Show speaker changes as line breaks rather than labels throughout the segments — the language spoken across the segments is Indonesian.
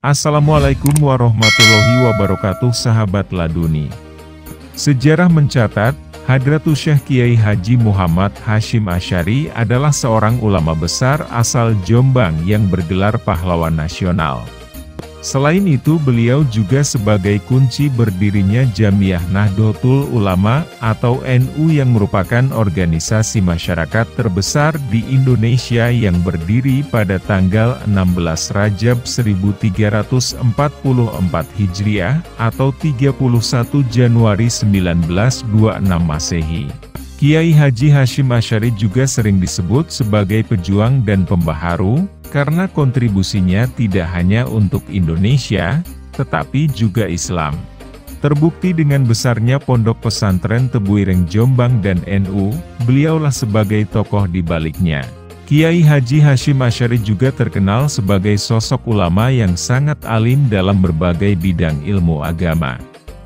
Assalamualaikum warahmatullahi wabarakatuh sahabat Laduni. Sejarah mencatat, Hadratus Syekh Kiai Haji Muhammad Hasyim Asy'ari adalah seorang ulama besar asal Jombang yang bergelar pahlawan nasional. Selain itu beliau juga sebagai kunci berdirinya Jamiyah Nahdlatul Ulama atau NU yang merupakan organisasi masyarakat terbesar di Indonesia yang berdiri pada tanggal 16 Rajab 1344 Hijriah atau 31 Januari 1926 Masehi. Kiai Haji Hasyim Asy'ari juga sering disebut sebagai pejuang dan pembaharu, karena kontribusinya tidak hanya untuk Indonesia, tetapi juga Islam. Terbukti dengan besarnya pondok pesantren Tebuireng Jombang dan NU, beliaulah sebagai tokoh di baliknya. Kiai Haji Hasyim Asy'ari juga terkenal sebagai sosok ulama yang sangat alim dalam berbagai bidang ilmu agama.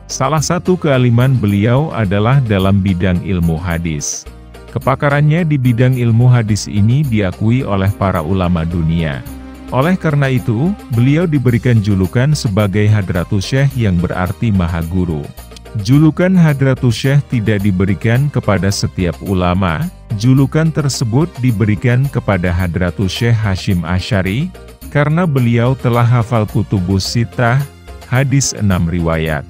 Salah satu kealiman beliau adalah dalam bidang ilmu hadis. Kepakarannya di bidang ilmu hadis ini diakui oleh para ulama dunia. Oleh karena itu, beliau diberikan julukan sebagai Hadratus Syekh yang berarti Maha Guru. Julukan Hadratus Syekh tidak diberikan kepada setiap ulama, julukan tersebut diberikan kepada Hadratus Syekh Hasyim Asy'ari, karena beliau telah hafal kutubus sittah, hadis 6 riwayat,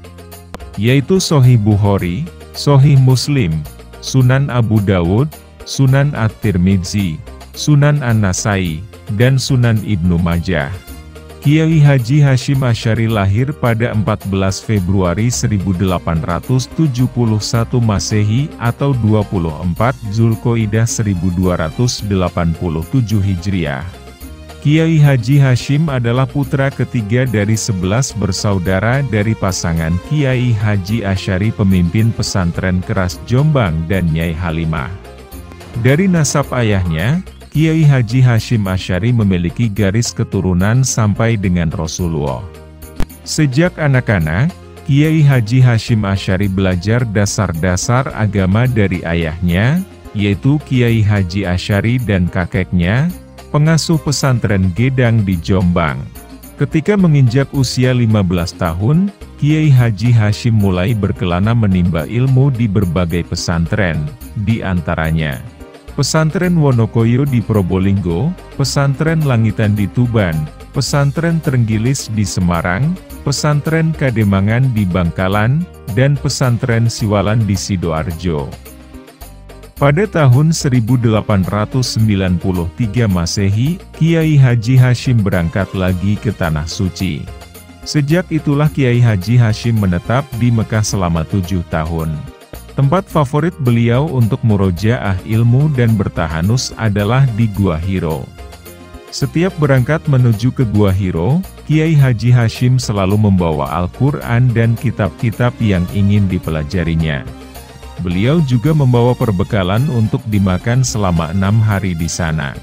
yaitu Sahih Bukhari, Sahih Muslim, Sunan Abu Dawud, Sunan At-Tirmidzi, Sunan An-Nasai, dan Sunan Ibnu Majah. Kiai Haji Hasyim Asy'ari lahir pada 14 Februari 1871 Masehi atau 24 Zulqa'dah 1287 Hijriah. Kiai Haji Hasyim adalah putra ketiga dari 11 bersaudara dari pasangan Kiai Haji Asy'ari pemimpin pesantren Keras Jombang dan Nyai Halimah. Dari nasab ayahnya, Kiai Haji Hasyim Asy'ari memiliki garis keturunan sampai dengan Rasulullah. Sejak anak-anak, Kiai Haji Hasyim Asy'ari belajar dasar-dasar agama dari ayahnya, yaitu Kiai Haji Asy'ari dan kakeknya, pengasuh pesantren Gedang di Jombang. Ketika menginjak usia 15 tahun, Kiai Haji Hasyim mulai berkelana menimba ilmu di berbagai pesantren, di antaranya Pesantren Wonokoyo di Probolinggo, Pesantren Langitan di Tuban, Pesantren Trenggilis di Semarang, Pesantren Kademangan di Bangkalan, dan Pesantren Siwalan di Sidoarjo. Pada tahun 1893 Masehi, Kiai Haji Hasyim berangkat lagi ke Tanah Suci. Sejak itulah Kiai Haji Hasyim menetap di Mekah selama 7 tahun. Tempat favorit beliau untuk murojaah ilmu dan bertahanus adalah di Gua Hiro. Setiap berangkat menuju ke Gua Hiro, Kiai Haji Hasyim selalu membawa Al-Quran dan kitab-kitab yang ingin dipelajarinya. Beliau juga membawa perbekalan untuk dimakan selama 6 hari di sana.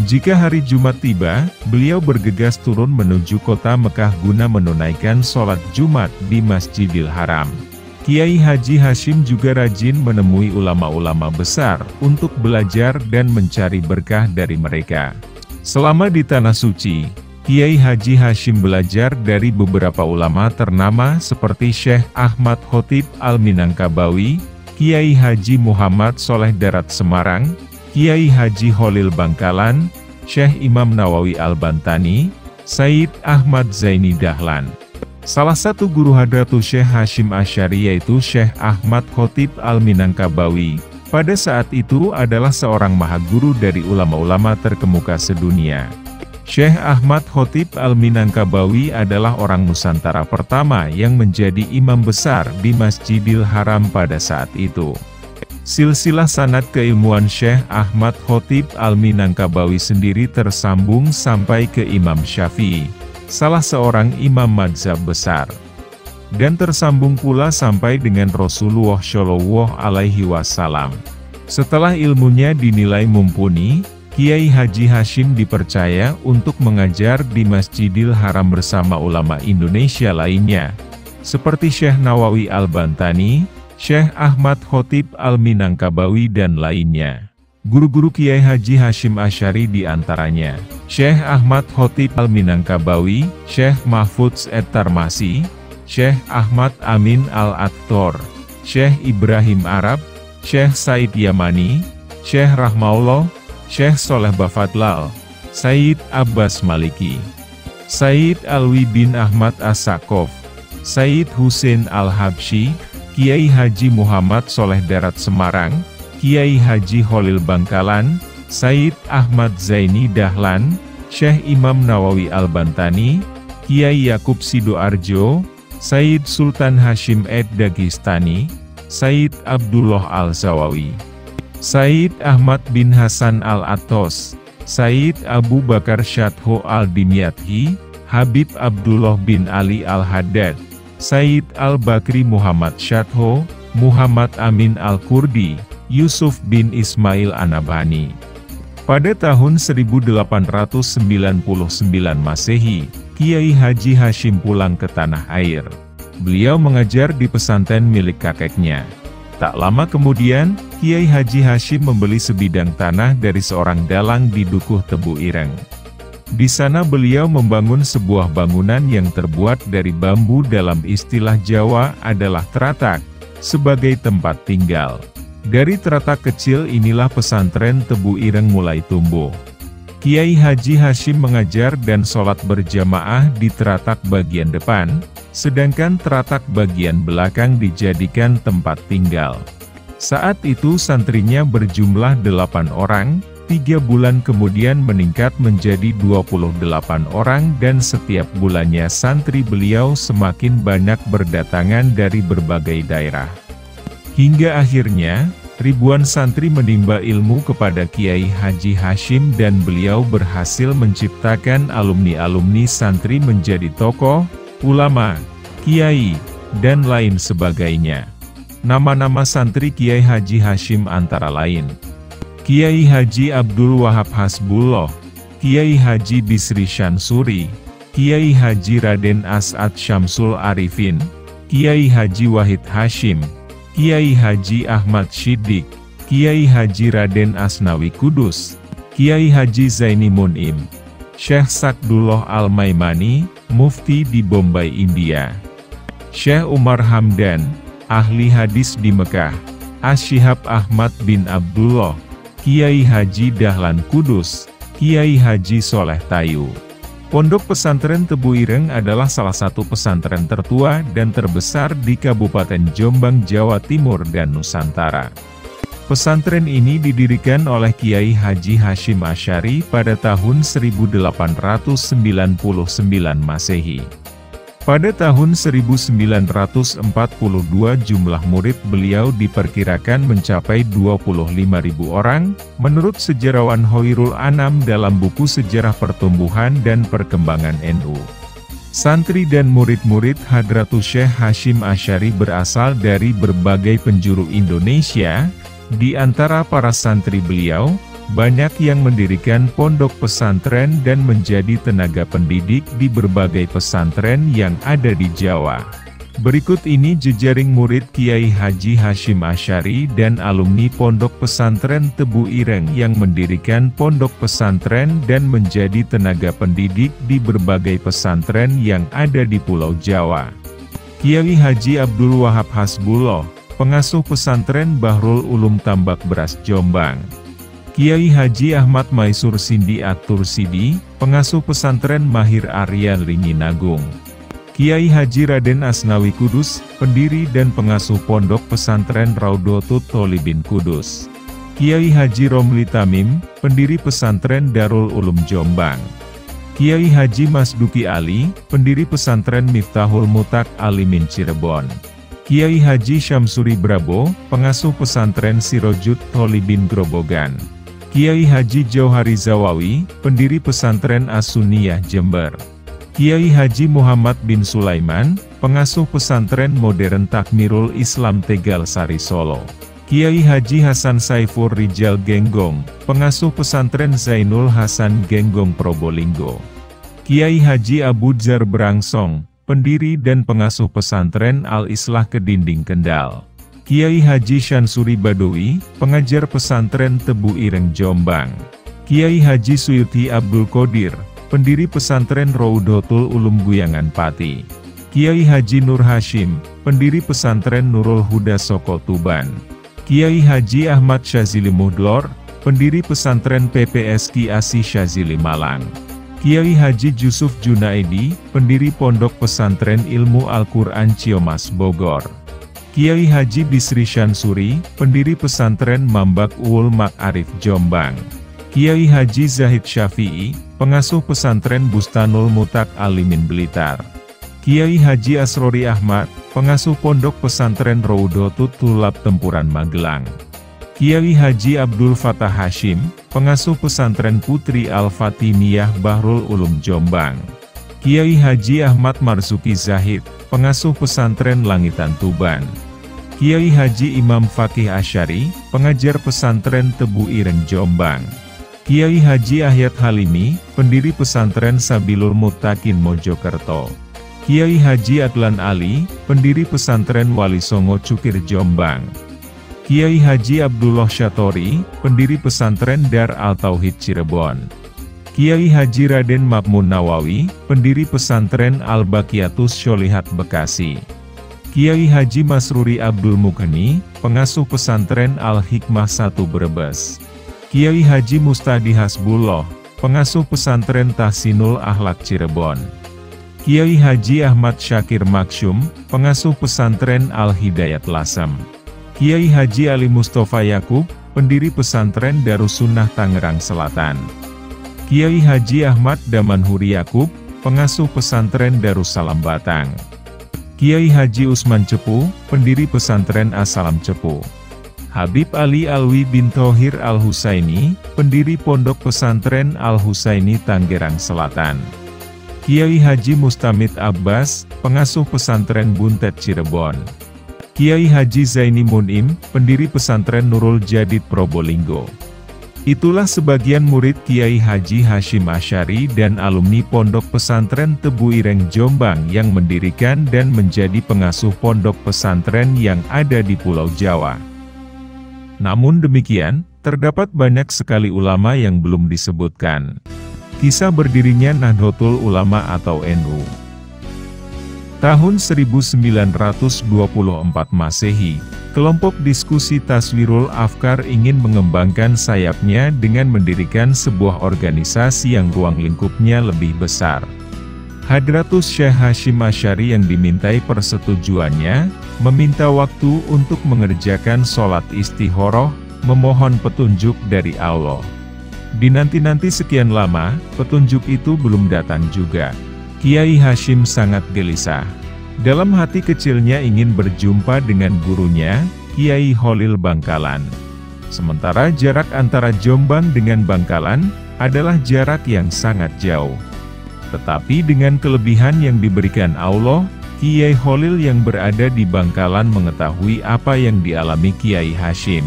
Jika hari Jumat tiba, beliau bergegas turun menuju kota Mekah guna menunaikan sholat Jumat di Masjidil Haram. Kiai Haji Hasyim juga rajin menemui ulama-ulama besar untuk belajar dan mencari berkah dari mereka. Selama di Tanah Suci, Kiai Haji Hasyim belajar dari beberapa ulama ternama seperti Syekh Ahmad Khotib Al-Minangkabawi, Kiai Haji Muhammad Soleh Darat Semarang, Kiai Haji Holil Bangkalan, Syekh Imam Nawawi Al-Bantani, Said Ahmad Zaini Dahlan. Salah satu guru Hadratus Syekh Hasyim Asy'ari yaitu Syekh Ahmad Khotib Al-Minangkabawi, pada saat itu adalah seorang maha guru dari ulama-ulama terkemuka sedunia. Syekh Ahmad Khotib Al-Minangkabawi adalah orang Nusantara pertama yang menjadi imam besar di Masjidil Haram pada saat itu. Silsilah sanad keilmuan Syekh Ahmad Khotib Al-Minangkabawi sendiri tersambung sampai ke Imam Syafi'i, salah seorang imam mazhab besar, dan tersambung pula sampai dengan Rasulullah Shallallahu Alaihi Wasallam. Setelah ilmunya dinilai mumpuni, Kiai Haji Hasyim dipercaya untuk mengajar di Masjidil Haram bersama ulama Indonesia lainnya, seperti Syekh Nawawi Al-Bantani, Syekh Ahmad Khotib Al-Minangkabawi dan lainnya. Guru-guru Kiai Haji Hasyim Asy'ari diantaranya, Syekh Ahmad Khotib Al-Minangkabawi, Syekh Mahfudz At-Tarmasi, Syekh Ahmad Amin Al-Attor, Syekh Ibrahim Arab, Syekh Said Yamani, Syekh Rahmaullah, Syekh Soleh Bafadlal, Said Abbas Maliki, Said Alwi bin Ahmad As-Sakof, Said Husein Al-Habsyi, Kiai Haji Muhammad Soleh Darat Semarang, Kiai Haji Kholil Bangkalan, Said Ahmad Zaini Dahlan, Syekh Imam Nawawi Al-Bantani, Kiai Yakub Sidoarjo, Said Sultan Hashim Ad-Dagestani, Said Abdullah Al-Zawawi, Said Ahmad bin Hasan Al-Attos, Said Abu Bakar Syadho Al-Dimyati, Habib Abdullah bin Ali Al-Haddad, Said Al-Bakri Muhammad Syadho, Muhammad Amin Al-Kurdi, Yusuf bin Ismail Anabhani. Pada tahun 1899 Masehi, Kiai Haji Hasyim pulang ke tanah air. Beliau mengajar di pesantren milik kakeknya. Tak lama kemudian, Kiai Haji Hasyim membeli sebidang tanah dari seorang dalang di Dukuh Tebu Ireng. Di sana beliau membangun sebuah bangunan yang terbuat dari bambu, dalam istilah Jawa adalah teratak, sebagai tempat tinggal. Dari teratak kecil inilah pesantren Tebu Ireng mulai tumbuh. Kiai Haji Hasyim mengajar dan sholat berjamaah di teratak bagian depan, sedangkan teratak bagian belakang dijadikan tempat tinggal. Saat itu santrinya berjumlah 8 orang, 3 bulan kemudian meningkat menjadi 28 orang dan setiap bulannya santri beliau semakin banyak berdatangan dari berbagai daerah. Hingga akhirnya, ribuan santri menimba ilmu kepada Kiai Haji Hasyim dan beliau berhasil menciptakan alumni-alumni santri menjadi tokoh, ulama, kiai, dan lain sebagainya. Nama-nama santri Kiai Haji Hasyim antara lain: Kiai Haji Abdul Wahab Hasbullah, Kiai Haji Bisri Syansuri, Kiai Haji Raden As'ad Syamsul Arifin, Kiai Haji Wahid Hasyim, Kiai Haji Ahmad Shiddiq, Kiai Haji Raden Asnawi Kudus, Kiai Haji Zaini Mun'im, Syekh Sakdullah Al-Maimani, Mufti di Bombay, India, Syekh Umar Hamdan, ahli hadis di Mekah, Asy-Syihab Ahmad bin Abdullah, Kiai Haji Dahlan Kudus, Kiai Haji Soleh Tayu. Pondok Pesantren Tebu Ireng adalah salah satu pesantren tertua dan terbesar di Kabupaten Jombang, Jawa Timur dan Nusantara. Pesantren ini didirikan oleh Kiai Haji Hasyim Asy'ari pada tahun 1899 Masehi. Pada tahun 1942 jumlah murid beliau diperkirakan mencapai 25.000 orang, menurut sejarawan Hoirul Anam dalam buku Sejarah Pertumbuhan dan Perkembangan NU. Santri dan murid-murid Hadratus Syekh Hasyim Asy'ari berasal dari berbagai penjuru Indonesia. Di antara para santri beliau, banyak yang mendirikan pondok pesantren dan menjadi tenaga pendidik di berbagai pesantren yang ada di Jawa. Berikut ini jejaring murid Kiai Haji Hasyim Asy'ari dan alumni Pondok Pesantren Tebu Ireng yang mendirikan pondok pesantren dan menjadi tenaga pendidik di berbagai pesantren yang ada di Pulau Jawa. Kiai Haji Abdul Wahab Hasbullah, pengasuh pesantren Bahrul Ulum Tambak Beras, Jombang. Kiai Haji Ahmad Maisur Sindi At-Tursidi, pengasuh pesantren Mahir Arya Ringinagung. Kiai Haji Raden Asnawi Kudus, pendiri dan pengasuh pondok pesantren Raudhotut Tholibin Kudus. Kiai Haji Romli Tamim, pendiri pesantren Darul Ulum Jombang. Kiai Haji Masduki Ali, pendiri pesantren Miftahul Mutak Alimin Cirebon. Kiai Haji Syamsuri Brabo, pengasuh pesantren Sirojut Tholibin Grobogan. Kiai Haji Jauhari Zawawi, pendiri pesantren As-Sunniyah Jember. Kiai Haji Muhammad bin Sulaiman, pengasuh pesantren modern Takmirul Islam Tegal Sari Solo. Kiai Haji Hasan Saifur Rijal Genggong, pengasuh pesantren Zainul Hasan Genggong Probolinggo. Kiai Haji Abu Dzar Brangsong, pendiri dan pengasuh pesantren Al-Islah Kedinding Kendal. Kiai Haji Syansuri Badowi, pengajar pesantren Tebu Ireng Jombang. Kiai Haji Suyuti Abdul Qodir, pendiri pesantren Raudatul Ulum Guyangan Pati. Kiai Haji Nur Hashim, pendiri pesantren Nurul Huda Soko Tuban. Kiai Haji Ahmad Syazili Muhdlor, pendiri pesantren PPS Ki Asih Syazili Malang. Kiai Haji Jusuf Junaidi, pendiri pondok pesantren Ilmu Al-Quran Ciomas Bogor. Kiai Haji Bisri Syansuri, pendiri pesantren Mambak Uwul Mak Arif Jombang. Kiai Haji Zahid Syafi'i, pengasuh pesantren Bustanul Mutak Alimin Blitar. Kiai Haji Asrori Ahmad, pengasuh pondok pesantren Raudhatut Thulab Tempuran Magelang. Kiai Haji Abdul Fatah Hashim, pengasuh pesantren Putri Al-Fatimiyah Bahrul Ulum Jombang. Kiai Haji Ahmad Marzuki Zahid, pengasuh pesantren Langitan Tuban. Kiai Haji Imam Fakih Asyari, pengajar pesantren Tebu Ireng Jombang. Kiai Haji Ahyat Halimi, pendiri pesantren Sabilul Muttaqin Mojokerto. Kiai Haji Adlan Ali, pendiri pesantren Wali Songo Cukir Jombang. Kiai Haji Abdullah Syatori, pendiri pesantren Dar Al-Tauhid Cirebon. Kiai Haji Raden Makmun Nawawi, pendiri pesantren Al-Baqiyatus Sholihat Bekasi. Kiai Haji Masruri Abdul Mughni, pengasuh pesantren Al-Hikmah 1 Brebes. Kiai Haji Mustadi Hasbullah, pengasuh pesantren Tahsinul Akhlak Cirebon. Kiai Haji Ahmad Syakir Maksyum, pengasuh pesantren Al-Hidayat Lasem. Kiai Haji Ali Mustafa Yakub, pendiri pesantren Darussunnah Tangerang Selatan. Kiai Haji Ahmad Damanhuri Yakub, pengasuh pesantren Darussalam Batang. Kiai Haji Usman Cepu, pendiri pesantren As-Salam Cepu. Habib Ali Alwi bin Thohir Al-Husaini, pendiri pondok pesantren Al-Husaini Tangerang Selatan. Kiai Haji Mustamid Abbas, pengasuh pesantren Buntet Cirebon. Kiai Haji Zaini Munim, pendiri pesantren Nurul Jadid Probolinggo. Itulah sebagian murid Kiai Haji Hashim Asyari dan alumni pondok pesantren Tebu Ireng Jombang yang mendirikan dan menjadi pengasuh pondok pesantren yang ada di Pulau Jawa. Namun demikian, terdapat banyak sekali ulama yang belum disebutkan. Kisah berdirinya Nahdlatul Ulama atau NU. Tahun 1924 Masehi, kelompok diskusi Taswirul Afkar ingin mengembangkan sayapnya dengan mendirikan sebuah organisasi yang ruang lingkupnya lebih besar. Hadratus Syekh Hashim Asyari yang dimintai persetujuannya, meminta waktu untuk mengerjakan sholat istikharah, memohon petunjuk dari Allah. Dinanti-nanti sekian lama, petunjuk itu belum datang juga. Kiai Hashim sangat gelisah. Dalam hati kecilnya ingin berjumpa dengan gurunya, Kiai Kholil Bangkalan. Sementara jarak antara Jombang dengan Bangkalan adalah jarak yang sangat jauh. Tetapi dengan kelebihan yang diberikan Allah, Kiai Kholil yang berada di Bangkalan mengetahui apa yang dialami Kiai Hashim.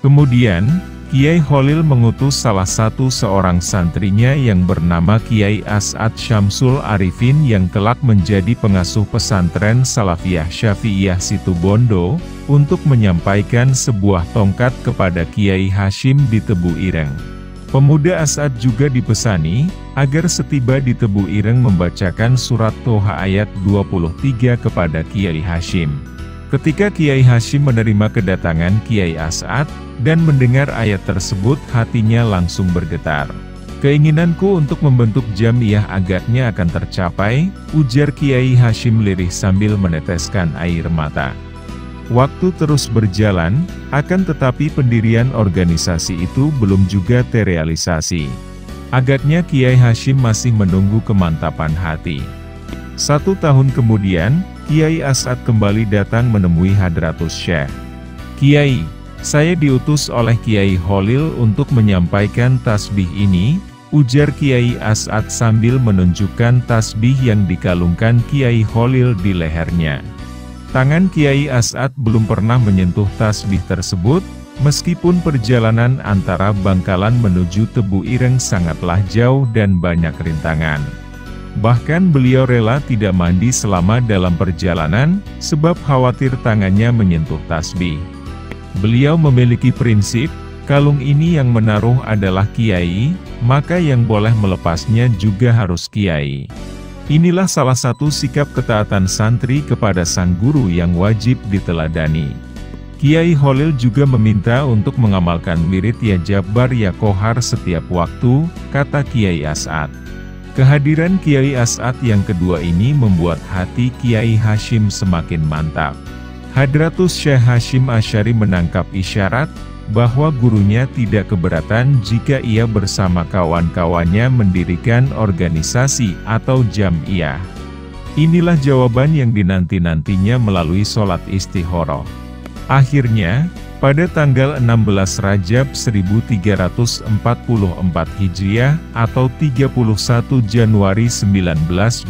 Kemudian, Kiai Kholil mengutus salah satu seorang santrinya yang bernama Kiai As'ad Syamsul Arifin yang kelak menjadi pengasuh pesantren Salafiyah Syafi'iyah Situbondo, untuk menyampaikan sebuah tongkat kepada Kiai Hashim di Tebu Ireng. Pemuda As'ad juga dipesani, agar setiba di Tebu Ireng membacakan surat Toha ayat 23 kepada Kiai Hashim. Ketika Kiai Hashim menerima kedatangan Kiai As'ad, dan mendengar ayat tersebut hatinya langsung bergetar. Keinginanku untuk membentuk jamiah agaknya akan tercapai, ujar Kiai Hashim lirih sambil meneteskan air mata. Waktu terus berjalan, akan tetapi pendirian organisasi itu belum juga terrealisasi. Agaknya Kiai Hashim masih menunggu kemantapan hati. 1 tahun kemudian, Kiai As'ad kembali datang menemui Hadratus Syekh. Kiai, saya diutus oleh Kiai Kholil untuk menyampaikan tasbih ini, ujar Kiai As'ad sambil menunjukkan tasbih yang dikalungkan Kiai Kholil di lehernya. Tangan Kiai As'ad belum pernah menyentuh tasbih tersebut, meskipun perjalanan antara Bangkalan menuju Tebu Ireng sangatlah jauh dan banyak rintangan. Bahkan beliau rela tidak mandi selama dalam perjalanan, sebab khawatir tangannya menyentuh tasbih. Beliau memiliki prinsip, kalung ini yang menaruh adalah kiai, maka yang boleh melepasnya juga harus kiai. Inilah salah satu sikap ketaatan santri kepada sang guru yang wajib diteladani. Kiai Kholil juga meminta untuk mengamalkan wirid Ya Jabbar Ya Qohar setiap waktu, kata Kiai As'ad. Kehadiran Kiai As'ad yang kedua ini membuat hati Kiai Hasyim semakin mantap. Hadratus Syekh Hasyim Asy'ari menangkap isyarat bahwa gurunya tidak keberatan jika ia bersama kawan-kawannya mendirikan organisasi atau jam'iyah. Inilah jawaban yang dinanti-nantinya melalui sholat istikharah. Akhirnya, pada tanggal 16 Rajab 1344 Hijriah atau 31 Januari 1926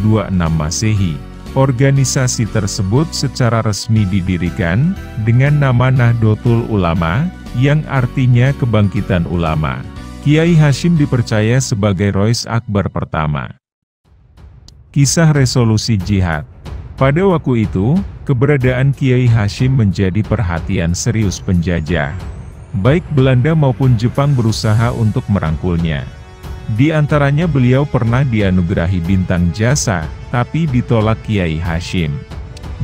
Masehi, organisasi tersebut secara resmi didirikan dengan nama Nahdlatul Ulama, yang artinya kebangkitan ulama. Kiai Hasyim dipercaya sebagai Rois Akbar pertama. Kisah resolusi jihad. Pada waktu itu, keberadaan Kiai Hasyim menjadi perhatian serius penjajah. Baik Belanda maupun Jepang berusaha untuk merangkulnya. Di antaranya beliau pernah dianugerahi bintang jasa, tapi ditolak Kiai Hasyim.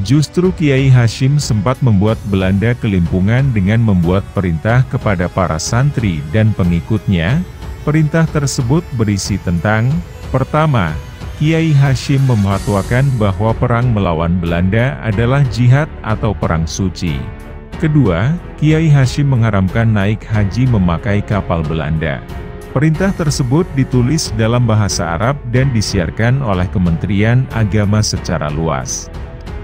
Justru Kiai Hasyim sempat membuat Belanda kelimpungan dengan membuat perintah kepada para santri dan pengikutnya. Perintah tersebut berisi tentang, pertama, Kiai Hasyim memfatwakan bahwa perang melawan Belanda adalah jihad atau perang suci. Kedua, Kiai Hasyim mengharamkan naik haji memakai kapal Belanda. Perintah tersebut ditulis dalam bahasa Arab dan disiarkan oleh Kementerian Agama secara luas.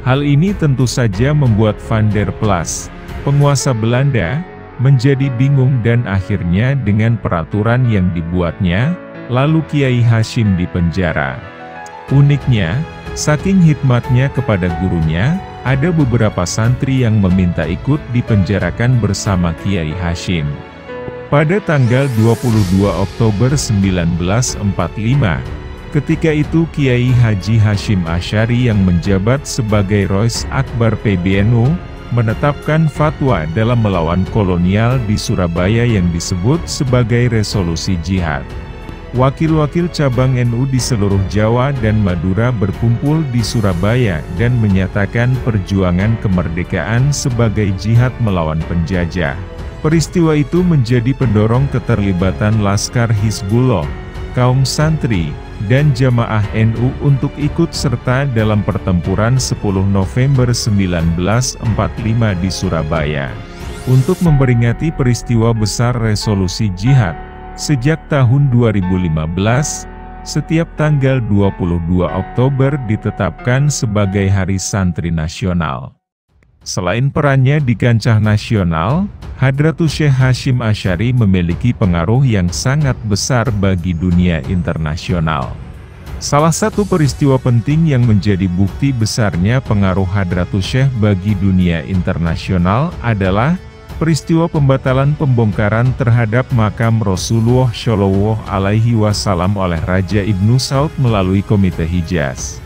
Hal ini tentu saja membuat Van der Plas, penguasa Belanda, menjadi bingung dan akhirnya dengan peraturan yang dibuatnya, lalu Kiai Hasyim dipenjara. Uniknya, saking hikmatnya kepada gurunya, ada beberapa santri yang meminta ikut dipenjarakan bersama Kiai Hasyim. Pada tanggal 22 Oktober 1945, ketika itu Kiai Haji Hasyim Asy'ari yang menjabat sebagai Rois Akbar PBNU, menetapkan fatwa dalam melawan kolonial di Surabaya yang disebut sebagai resolusi jihad. Wakil-wakil cabang NU di seluruh Jawa dan Madura berkumpul di Surabaya dan menyatakan perjuangan kemerdekaan sebagai jihad melawan penjajah. Peristiwa itu menjadi pendorong keterlibatan Laskar Hizbullah, kaum santri, dan jamaah NU untuk ikut serta dalam pertempuran 10 November 1945 di Surabaya. Untuk memperingati peristiwa besar resolusi jihad, sejak tahun 2015, setiap tanggal 22 Oktober ditetapkan sebagai Hari Santri Nasional. Selain perannya di kancah nasional, Hadratus Syekh Hasyim Asy'ari memiliki pengaruh yang sangat besar bagi dunia internasional. Salah satu peristiwa penting yang menjadi bukti besarnya pengaruh Hadratus Syekh bagi dunia internasional adalah peristiwa pembatalan pembongkaran terhadap makam Rasulullah Shallallahu Alaihi Wasallam oleh Raja Ibnu Saud melalui Komite Hijaz.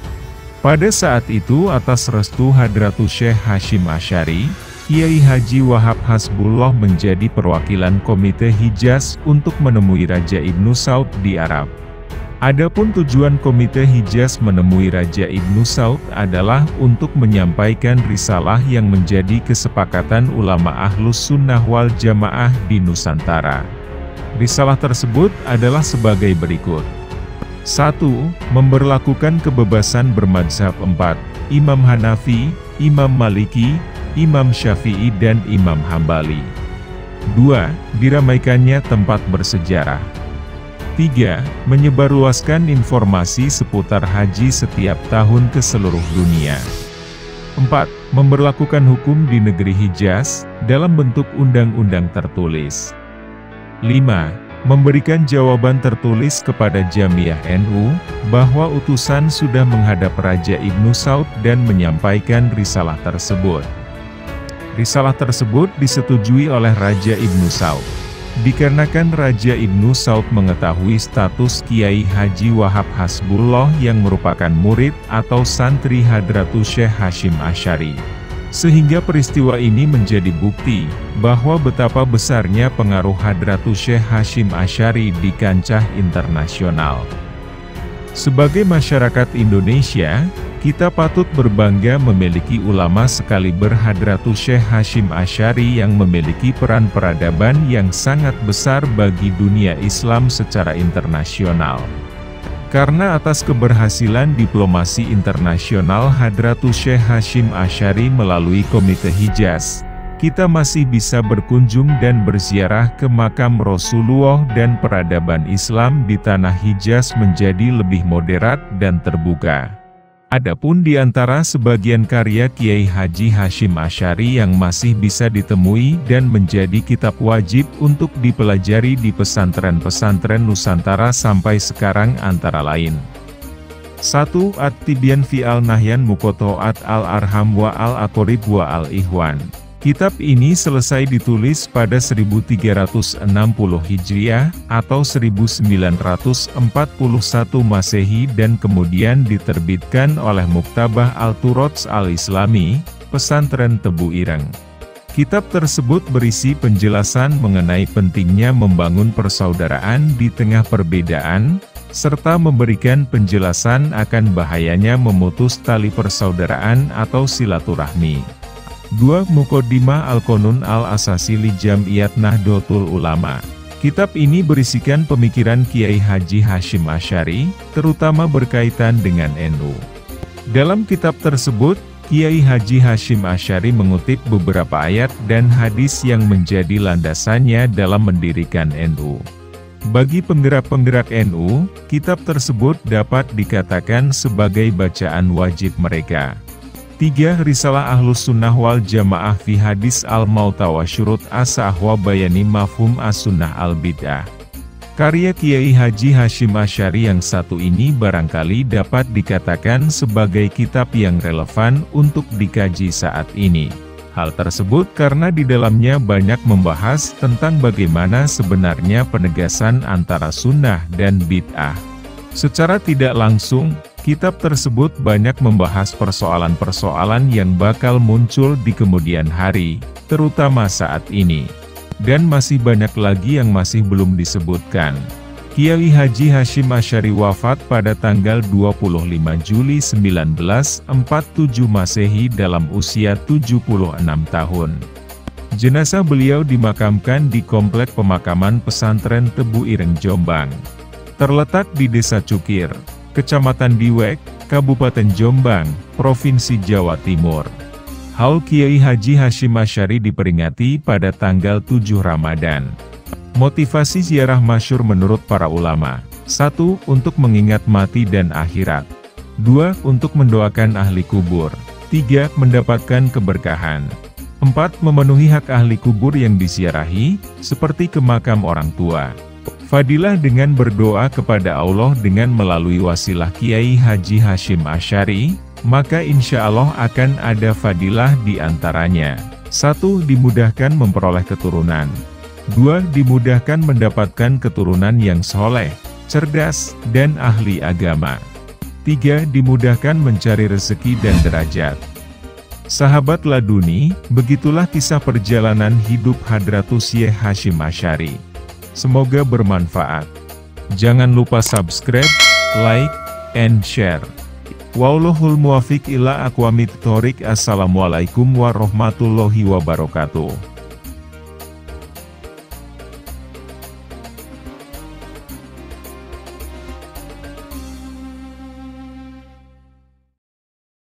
Pada saat itu atas restu Hadratus Syekh Hasyim Asy'ari, Kiai Haji Wahab Hasbullah menjadi perwakilan Komite Hijaz untuk menemui Raja Ibnu Saud di Arab. Adapun tujuan Komite Hijaz menemui Raja Ibnu Saud adalah untuk menyampaikan risalah yang menjadi kesepakatan ulama Ahlus Sunnah wal Jamaah di Nusantara. Risalah tersebut adalah sebagai berikut. 1. Memberlakukan kebebasan bermadzhab 4, Imam Hanafi, Imam Maliki, Imam Syafi'i dan Imam Hambali. 2. Diramaikannya tempat bersejarah. 3. Menyebarluaskan informasi seputar haji setiap tahun ke seluruh dunia. 4. Memberlakukan hukum di negeri Hijaz, dalam bentuk undang-undang tertulis. 5. Memberikan jawaban tertulis kepada Jamiah NU, bahwa utusan sudah menghadap Raja Ibnu Saud dan menyampaikan risalah tersebut. Risalah tersebut disetujui oleh Raja Ibnu Saud. Dikarenakan Raja Ibnu Saud mengetahui status Kiai Haji Wahab Hasbullah yang merupakan murid atau santri Hadratus Syekh Hasyim Asy'ari. Sehingga peristiwa ini menjadi bukti, bahwa betapa besarnya pengaruh Hadratus Syekh Hasyim Asy'ari di kancah internasional. Sebagai masyarakat Indonesia, kita patut berbangga memiliki ulama sekaliber Hadratus Syekh Hasyim Asy'ari yang memiliki peran peradaban yang sangat besar bagi dunia Islam secara internasional. Karena atas keberhasilan diplomasi internasional Hadratus Syekh Hasyim Asy'ari melalui Komite Hijaz, kita masih bisa berkunjung dan berziarah ke makam Rasulullah dan peradaban Islam di tanah Hijaz menjadi lebih moderat dan terbuka. Adapun di antara sebagian karya Kiai Haji Hasyim Asy'ari yang masih bisa ditemui dan menjadi kitab wajib untuk dipelajari di pesantren-pesantren Nusantara sampai sekarang antara lain: 1. At-Tibyan fi al-Nahyan Muqoto'at al-Arham wa al-Aqorib wa al-Ikhwan. Kitab ini selesai ditulis pada 1360 Hijriah atau 1941 Masehi dan kemudian diterbitkan oleh Muktabah Al-Turots Al-Islami, Pesantren Tebu Ireng. Kitab tersebut berisi penjelasan mengenai pentingnya membangun persaudaraan di tengah perbedaan, serta memberikan penjelasan akan bahayanya memutus tali persaudaraan atau silaturahmi. 2. Muqaddimah Al-Qanun Al-Asasi li Jam'iyat Nahdlatul Ulama. Kitab ini berisikan pemikiran Kiai Haji Hasyim Asy'ari, terutama berkaitan dengan NU. Dalam kitab tersebut, Kiai Haji Hasyim Asy'ari mengutip beberapa ayat dan hadis yang menjadi landasannya dalam mendirikan NU. Bagi penggerak-penggerak NU, kitab tersebut dapat dikatakan sebagai bacaan wajib mereka. 3. Risalah Ahlus Sunnah wal Jamaah fi Hadis al-Mauta wa Syurut as-Sahah wa Bayani Mafhum as-Sunnah al-Bid'ah. Karya Kiai Haji Hasyim Asy'ari yang satu ini barangkali dapat dikatakan sebagai kitab yang relevan untuk dikaji saat ini. Hal tersebut karena di dalamnya banyak membahas tentang bagaimana sebenarnya penegasan antara sunnah dan bid'ah. Secara tidak langsung, kitab tersebut banyak membahas persoalan-persoalan yang bakal muncul di kemudian hari, terutama saat ini. Dan masih banyak lagi yang masih belum disebutkan. Kiai Haji Hasyim Asy'ari wafat pada tanggal 25 Juli 1947 Masehi dalam usia 76 tahun. Jenazah beliau dimakamkan di Komplek Pemakaman Pesantren Tebu Ireng Jombang. Terletak di Desa Cukir, Kecamatan Diwek, Kabupaten Jombang, Provinsi Jawa Timur. Haul Kiai Haji Hasyim Asy'ari diperingati pada tanggal 7 Ramadan. Motivasi ziarah masyhur menurut para ulama: 1. Untuk mengingat mati dan akhirat. 2. Untuk mendoakan ahli kubur. 3. Mendapatkan keberkahan. 4. Memenuhi hak ahli kubur yang diziarahi, seperti ke makam orang tua. Fadilah dengan berdoa kepada Allah dengan melalui wasilah Kiai Haji Hasyim Asy'ari, maka insya Allah akan ada fadilah di antaranya. 1. Dimudahkan memperoleh keturunan. 2. Dimudahkan mendapatkan keturunan yang soleh, cerdas, dan ahli agama. 3. Dimudahkan mencari rezeki dan derajat. Sahabat Laduni, begitulah kisah perjalanan hidup Hadratus Syekh Hasyim Asy'ari. Semoga bermanfaat. Jangan lupa subscribe, like, and share. Wallahul muwaffiq ila aqwamit thoriq. Assalamualaikum warahmatullahi wabarakatuh.